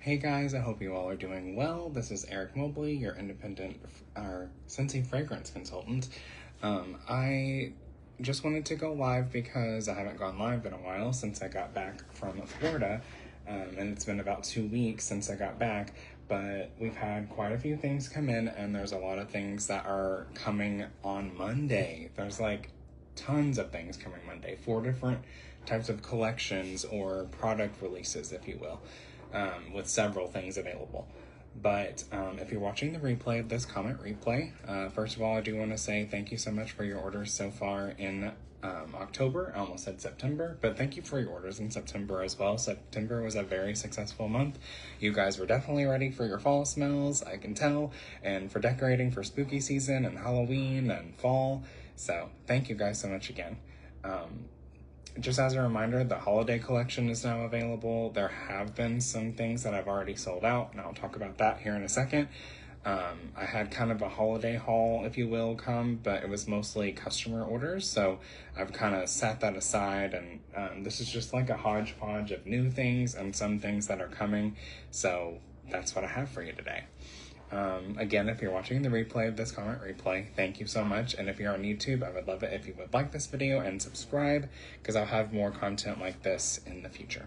Hey guys, I hope you all are doing well. This is Eric Mobley, your independent Scentsy fragrance consultant. I just wanted to go live because I haven't gone live in a while since I got back from Florida, and it's been about 2 weeks since I got back, but we've had quite a few things come in, and there's a lot of things that are coming on Monday. There's like tons of things coming Monday, 4 different types of collections or product releases, if you will. With several things available. But if you're watching the replay of this comment replay, first of all, I do want to say thank you so much for your orders so far in October. I almost said September, but thank you for your orders in September as well. September was a very successful month. You guys were definitely ready for your fall smells, I can tell, and for decorating for spooky season and Halloween and fall. So thank you guys so much again. Just as a reminder, the holiday collection is now available. There have been some things that I've already sold out, and I'll talk about that here in a second. I had kind of a holiday haul, if you will, come, but it was mostly customer orders, so I've kind of set that aside, and this is just like a hodgepodge of new things and some things that are coming, so that's what I have for you today. Again, if you're watching the replay of this comment replay, thank you so much. And if you're on YouTube, I would love it if you would like this video and subscribe, because I'll have more content like this in the future.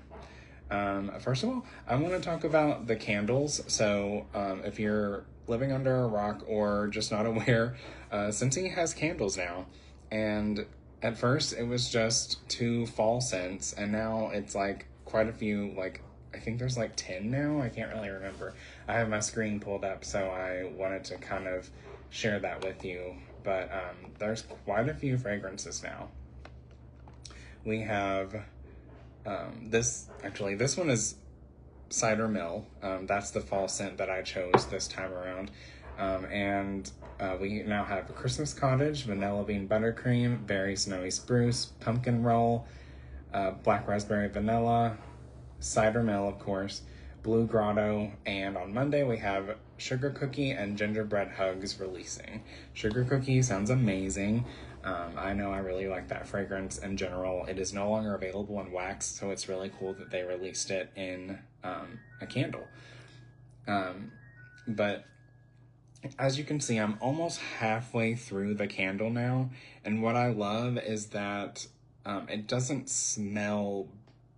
First of all, I want to talk about the candles. So if you're living under a rock or just not aware, Scentsy has candles now. And at first it was just 2 fall scents, and now it's like quite a few, like I think there's like 10 now. I can't really remember. I have my screen pulled up, so I wanted to kind of share that with you. But there's quite a few fragrances now. We have this one is Cider Mill. That's the fall scent that I chose this time around. And we now have Christmas Cottage, Vanilla Bean Buttercream, Berry Snowy Spruce, Pumpkin Roll, Black Raspberry Vanilla, Cider Mill, of course, Blue Grotto, and on Monday we have Sugar Cookie and Gingerbread Hugs releasing. Sugar Cookie sounds amazing. I know I really like that fragrance in general. It is no longer available in wax, so it's really cool that they released it in a candle. But as you can see, I'm almost halfway through the candle now, and what I love is that it doesn't smell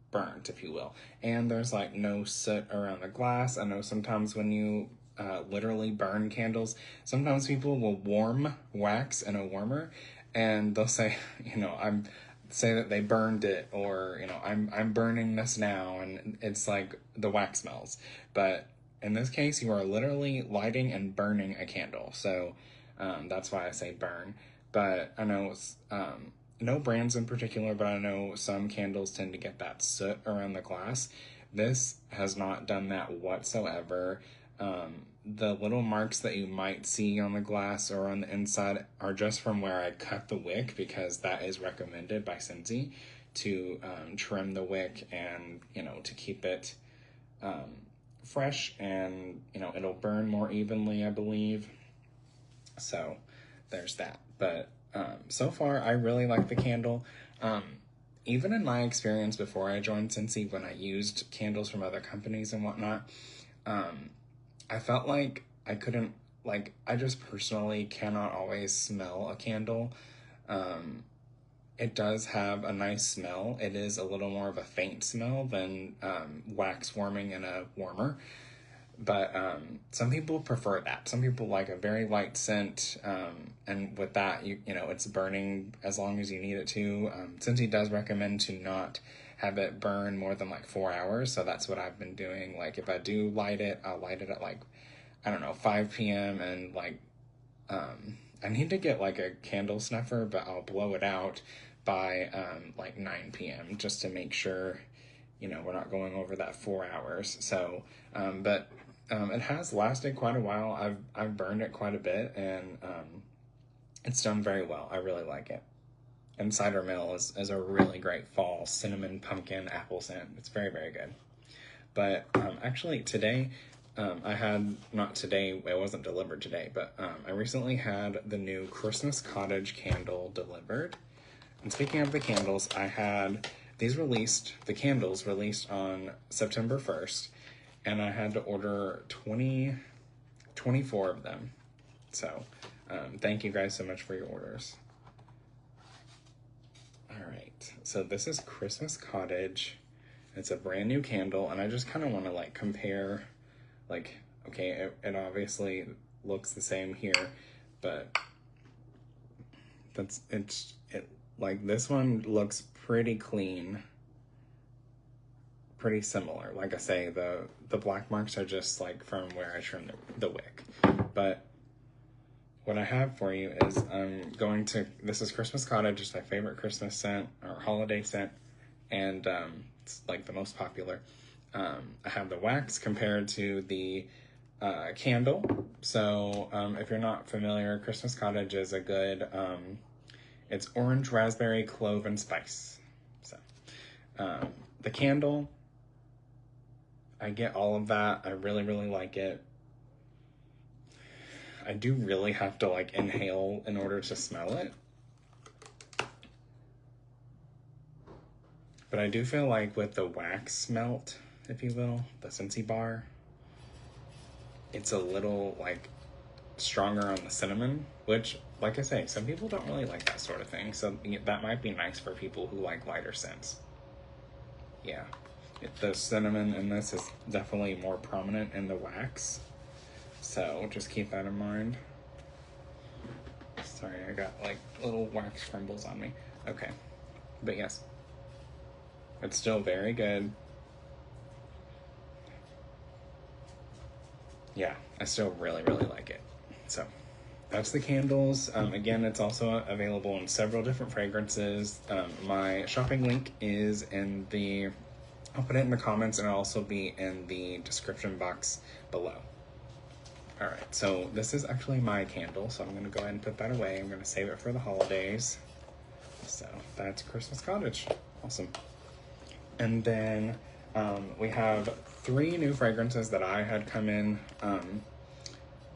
burnt, if you will, and there's like no soot around the glass. I know sometimes when you literally burn candles, sometimes people will warm wax in a warmer, and they'll say, say that they burned it, or I'm burning this now, and it's like the wax smells. But in this case, you are literally lighting and burning a candle, so that's why I say burn. But I know it's no brands in particular, but I know some candles tend to get that soot around the glass. This has not done that whatsoever. The little marks that you might see on the glass or on the inside are just from where I cut the wick, because that is recommended by Scentsy to trim the wick and, to keep it fresh, and, it'll burn more evenly, I believe. So there's that. But so far, I really like the candle. Even in my experience before I joined Scentsy, when I used candles from other companies and whatnot, I felt like I couldn't, I just personally cannot always smell a candle. It does have a nice smell. It is a little more of a faint smell than wax warming in a warmer. But some people prefer that. Some people like a very light scent, and with that, it's burning as long as you need it to. Scentsy does recommend to not have it burn more than 4 hours, so that's what I've been doing. Like, if I do light it, I'll light it at 5 p.m. and I need to get a candle snuffer, but I'll blow it out by 9 p.m. just to make sure we're not going over that 4 hours. So but it has lasted quite a while. I've burned it quite a bit, and it's done very well. I really like it. And Cider Mill is a really great fall cinnamon, pumpkin, apple scent. It's very, very good. But actually today, not today, it wasn't delivered today, but I recently had the new Christmas Cottage candle delivered. And speaking of the candles, I had the candles released on September 1st, and I had to order 24 of them. So thank you guys so much for your orders. All right, so this is Christmas Cottage. It's a brand new candle, and I just kind of want to like compare, like, okay, it obviously looks the same here, but like this one looks pretty clean, pretty similar. Like I say, the black marks are just like from where I trimmed the wick. But what I have for you is this is Christmas Cottage. It's my favorite Christmas scent or holiday scent, and it's like the most popular. I have the wax compared to the candle. So if you're not familiar, Christmas Cottage is a good, it's orange, raspberry, clove, and spice. So the candle, I get all of that. I really, really like it. I do really have to like inhale in order to smell it. But I do feel like with the wax melt, if you will, the Scentsy bar, it's a little like stronger on the cinnamon, which, like I say, some people don't really like that sort of thing. So that might be nice for people who like lighter scents. Yeah, the cinnamon in this is definitely more prominent in the wax. So just keep that in mind. Sorry, I got like little wax crumbles on me. Okay, but yes, it's still very good. Yeah, I still really, really like it. So that's the candles. Again, it's also available in several different fragrances. My shopping link is I'll put it in the comments, and it'll also be in the description box below. All right, so this is actually my candle, so I'm gonna go ahead and put that away. I'm gonna save it for the holidays. So that's Christmas Cottage. Awesome. And then we have 3 new fragrances that I had come in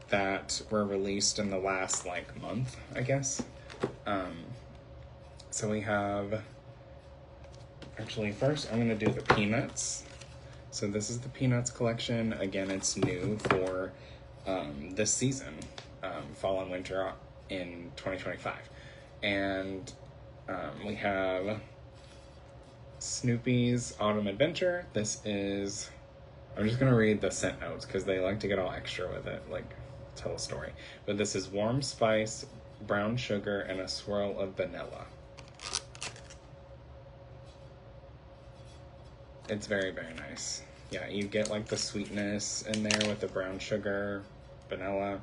that were released in the last like month, I guess. So we have, actually first I'm gonna do the Peanuts. So this is the Peanuts collection. Again, it's new for this season, fall and winter in 2025. And we have Snoopy's Autumn Adventure. This is, I'm just going to read the scent notes because they like to get all extra with it, like tell a story. But this is warm spice, brown sugar, and a swirl of vanilla. It's very, very nice. Yeah, you get like the sweetness in there with the brown sugar, vanilla,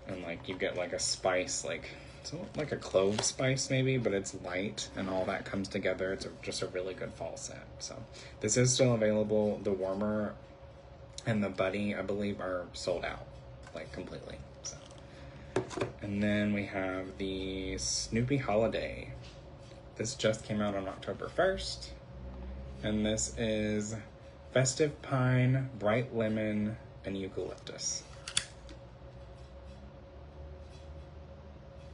and like you get like a spice, like it's like a clove spice maybe, but it's light, and all that comes together. It's just a really good fall scent. So this is still available. The warmer and the buddy, I believe, are sold out like completely. So, and then we have the Snoopy Holiday. This just came out on October 1st. And this is Festive Pine, Bright Lemon, and Eucalyptus.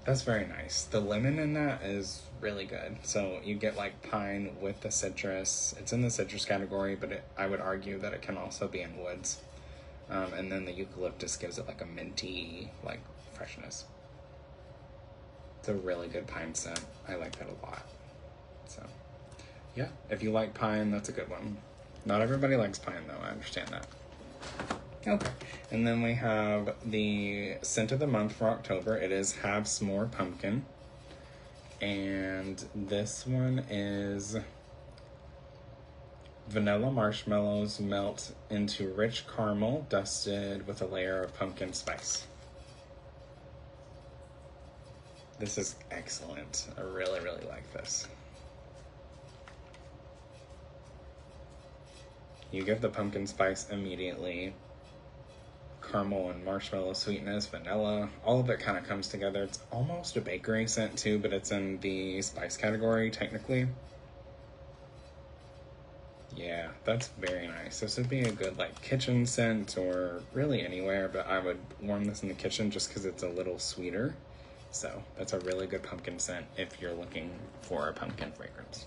That's very nice. The lemon in that is really good. So you get like pine with the citrus. It's in the citrus category, but I would argue that it can also be in woods. And then the eucalyptus gives it like a minty, like freshness. It's a really good pine scent. I like that a lot. So yeah, if you like pine, that's a good one. Not everybody likes pine though, I understand that. Okay, and then we have the scent of the month for October. It is Have S'more Pumpkin. And this one is vanilla marshmallows melt into rich caramel dusted with a layer of pumpkin spice. This is excellent. I really, really like this. You get the pumpkin spice immediately. Caramel and marshmallow sweetness, vanilla, all of it kind of comes together. It's almost a bakery scent too, but it's in the spice category technically. Yeah, that's very nice. This would be a good like kitchen scent or really anywhere, but I would warm this in the kitchen just because it's a little sweeter. So that's a really good pumpkin scent if you're looking for a pumpkin fragrance.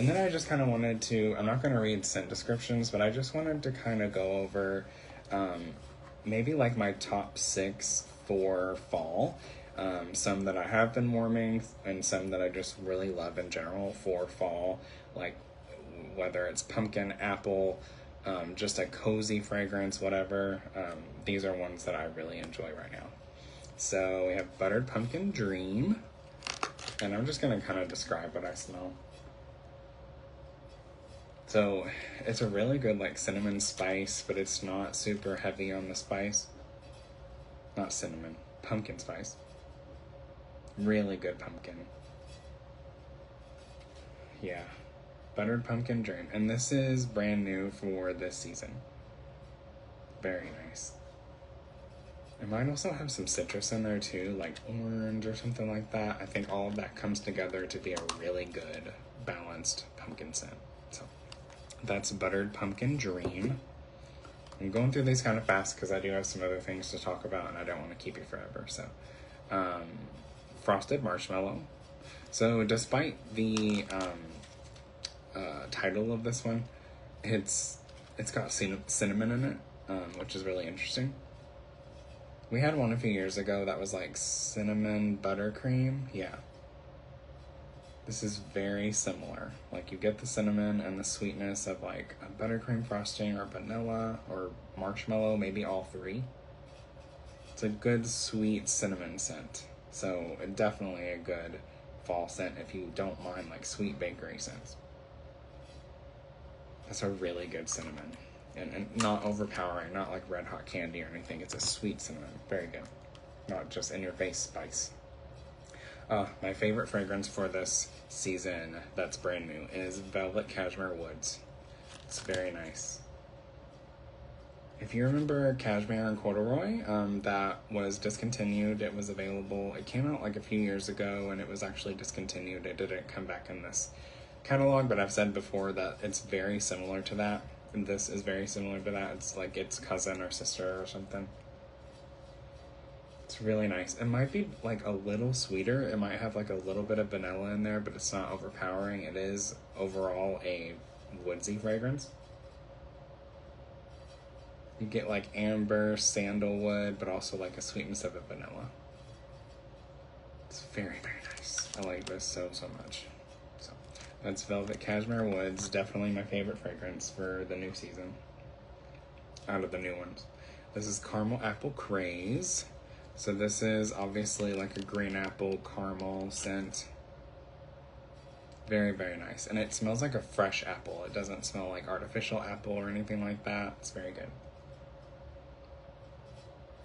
And then I just kind of wanted to, I'm not going to read scent descriptions, but I just wanted to kind of go over maybe like my top 6 for fall. Some that I have been warming and some that I just really love in general for fall, like whether it's pumpkin, apple, just a cozy fragrance, whatever. These are ones that I really enjoy right now. So we have Buttered Pumpkin Dream, and I'm just going to kind of describe what I smell. So it's a really good like cinnamon spice, but it's not super heavy on the spice. Not cinnamon, pumpkin spice. Really good pumpkin. Yeah. Buttered Pumpkin Dream. And this is brand new for this season. Very nice. It might also have some citrus in there too, like orange or something like that. I think all of that comes together to be a really good, balanced pumpkin scent. So that's Buttered Pumpkin Dream. I'm going through these kind of fast because I do have some other things to talk about and I don't want to keep you forever. So, Frosted Marshmallow. So despite the title of this one, it's got cinnamon in it, which is really interesting. We had one a few years ago that was like cinnamon buttercream. Yeah. This is very similar. Like you get the cinnamon and the sweetness of like a buttercream frosting or vanilla or marshmallow, maybe all three. It's a good sweet cinnamon scent. So definitely a good fall scent if you don't mind like sweet bakery scents. That's a really good cinnamon. And not overpowering, not like red hot candy or anything. It's a sweet cinnamon. Very good. Not just in your face spice. My favorite fragrance for this season that's brand new is Velvet Cashmere Woods. It's very nice. If you remember Cashmere and Corduroy, that was discontinued. It was available. It came out like a few years ago and it was actually discontinued. It didn't come back in this catalog, but I've said before that it's very similar to that. And this is very similar to that. It's like its cousin or sister or something. It's really nice. It might be like a little sweeter. It might have like a little bit of vanilla in there, but it's not overpowering. It is overall a woodsy fragrance. You get like amber, sandalwood, but also like a sweetness of a vanilla. It's very, very nice. I like this so much. So that's Velvet Cashmere Woods. Definitely my favorite fragrance for the new season. Out of the new ones. This is Caramel Apple Craze. So this is obviously like a green apple caramel scent. Very, very nice. And it smells like a fresh apple. It doesn't smell like artificial apple or anything like that. It's very good.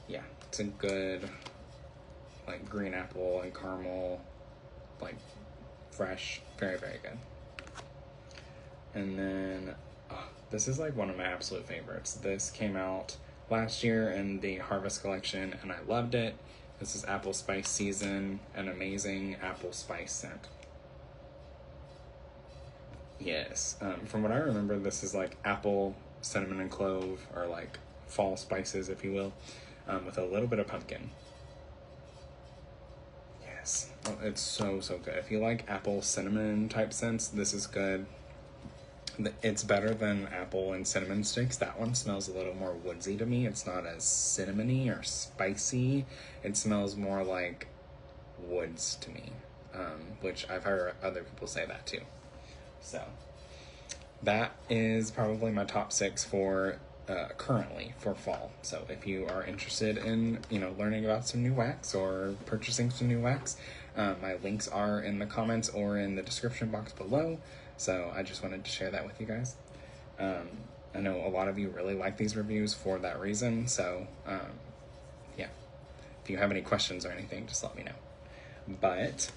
Yeah, it's a good like green apple and caramel, like fresh, very, very good. And then this is like one of my absolute favorites. This came out last year in the Harvest collection and I loved it. This is Apple Spice Season, an amazing apple spice scent. Yes, from what I remember, this is like apple, cinnamon, and clove, or like fall spices, if you will, with a little bit of pumpkin. Yes, oh, it's so good. If you like apple cinnamon type scents, this is good. It's better than apple and cinnamon sticks. That one smells a little more woodsy to me. It's not as cinnamony or spicy. It smells more like woods to me, which I've heard other people say that too. So that is probably my top 6 for currently for fall. So if you are interested in, learning about some new wax or purchasing some new wax, my links are in the comments or in the description box below. So I just wanted to share that with you guys. I know a lot of you really like these reviews for that reason. So yeah, if you have any questions or anything, just let me know. But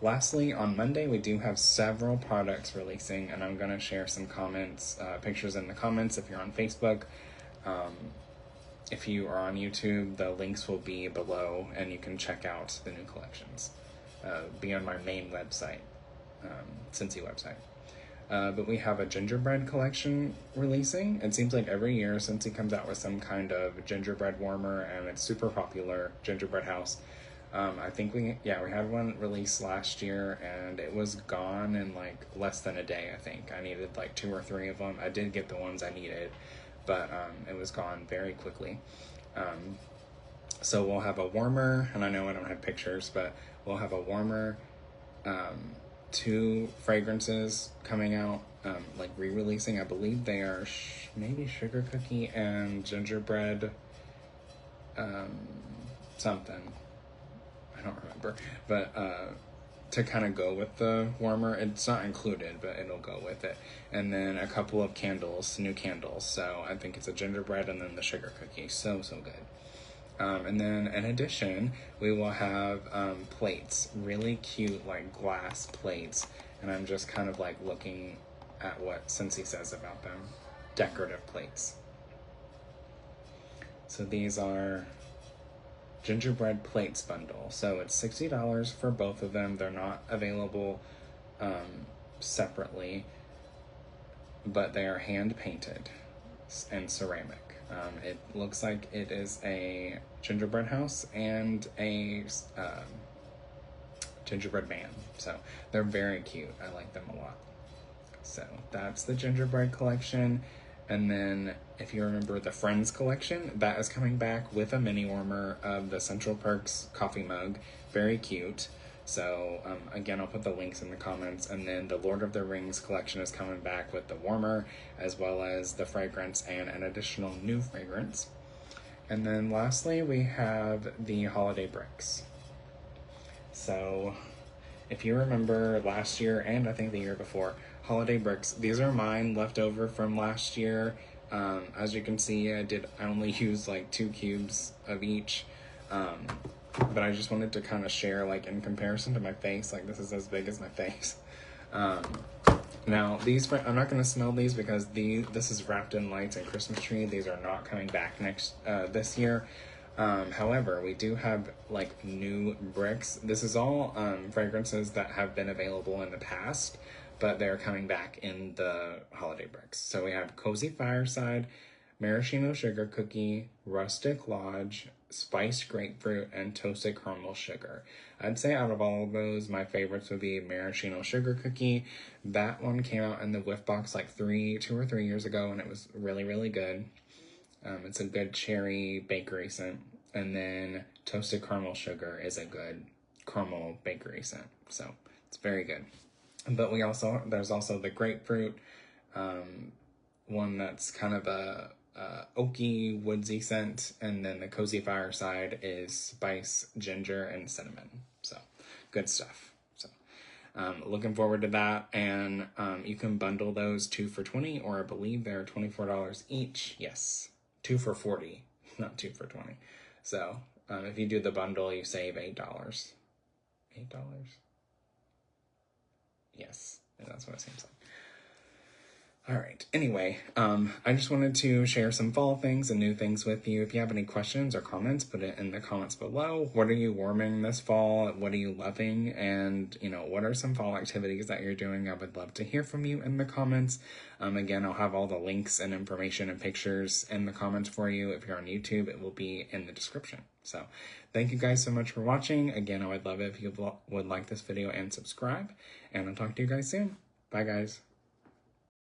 lastly, on Monday, we do have several products releasing, and I'm going to share some comments, pictures in the comments if you're on Facebook. If you are on YouTube, the links will be below, and you can check out the new collections. Be on my main website, Scentsy website. But we have a gingerbread collection releasing. It seems like every year Scentsy comes out with some kind of gingerbread warmer, and it's super popular, gingerbread house. I think we had one released last year, and it was gone in like less than a day. I think I needed like 2 or 3 of them. I did get the ones I needed, but it was gone very quickly. So we'll have a warmer, and I know I don't have pictures, but we'll have a warmer, 2 fragrances coming out, like re-releasing. I believe they are maybe sugar cookie and gingerbread, something. I don't remember, but to kind of go with the warmer, it's not included, but it'll go with it. And then a couple of candles, new candles. So I think it's a gingerbread and then the sugar cookie. So good. And then in addition, we will have plates, really cute like glass plates. And I'm just kind of like looking at what Scentsy says about them. Decorative plates. So these are gingerbread plates bundle. So it's $60 for both of them. They're not available separately, but they are hand painted and ceramic. It looks like it is a gingerbread house and a gingerbread man. So they're very cute. I like them a lot. So that's the gingerbread collection. And then if you remember the Friends collection, that is coming back with a mini warmer of the Central Perks coffee mug. Very cute. So again, I'll put the links in the comments. And then the Lord of the Rings collection is coming back with the warmer, as well as the fragrance and an additional new fragrance. And then lastly, we have the holiday bricks. So if you remember last year, and I think the year before, holiday bricks, these are mine left over from last year. As you can see, I only used like 2 cubes of each. But I just wanted to kind of share, like, in comparison to my face, like, this is as big as my face. Now, I'm not going to smell these because this is wrapped in lights and Christmas tree. These are not coming back this year. However, we do have, like, new bricks. This is all fragrances that have been available in the past, but they're coming back in the holiday bricks. So we have Cozy Fireside, Maraschino Sugar Cookie, Rustic Lodge, Spiced Grapefruit, and Toasted Caramel Sugar. I'd say out of all of those, my favorites would be Maraschino Sugar Cookie. That one came out in the whiff box like 2 or 3 years ago, and it was really, really good. It's a good cherry bakery scent. And then Toasted Caramel Sugar is a good caramel bakery scent. So it's very good. But there's also the grapefruit, one that's kind of a oaky, woodsy scent, and then the Cozy Fireside is spice, ginger, and cinnamon. So good stuff. So looking forward to that. And you can bundle those 2 for $20, or I believe they're $24 each. Yes, 2 for $40, not 2 for $20. So if you do the bundle, you save $8. $8. Yes, that's what it seems like. All right. Anyway, I just wanted to share some fall things and new things with you. If you have any questions or comments, put it in the comments below. What are you warming this fall? What are you loving? And, what are some fall activities that you're doing? I would love to hear from you in the comments. Again, I'll have all the links and information and pictures in the comments for you. If you're on YouTube, it will be in the description. So thank you guys so much for watching. Again, I would love it if you would like this video and subscribe. And I'll talk to you guys soon. Bye, guys.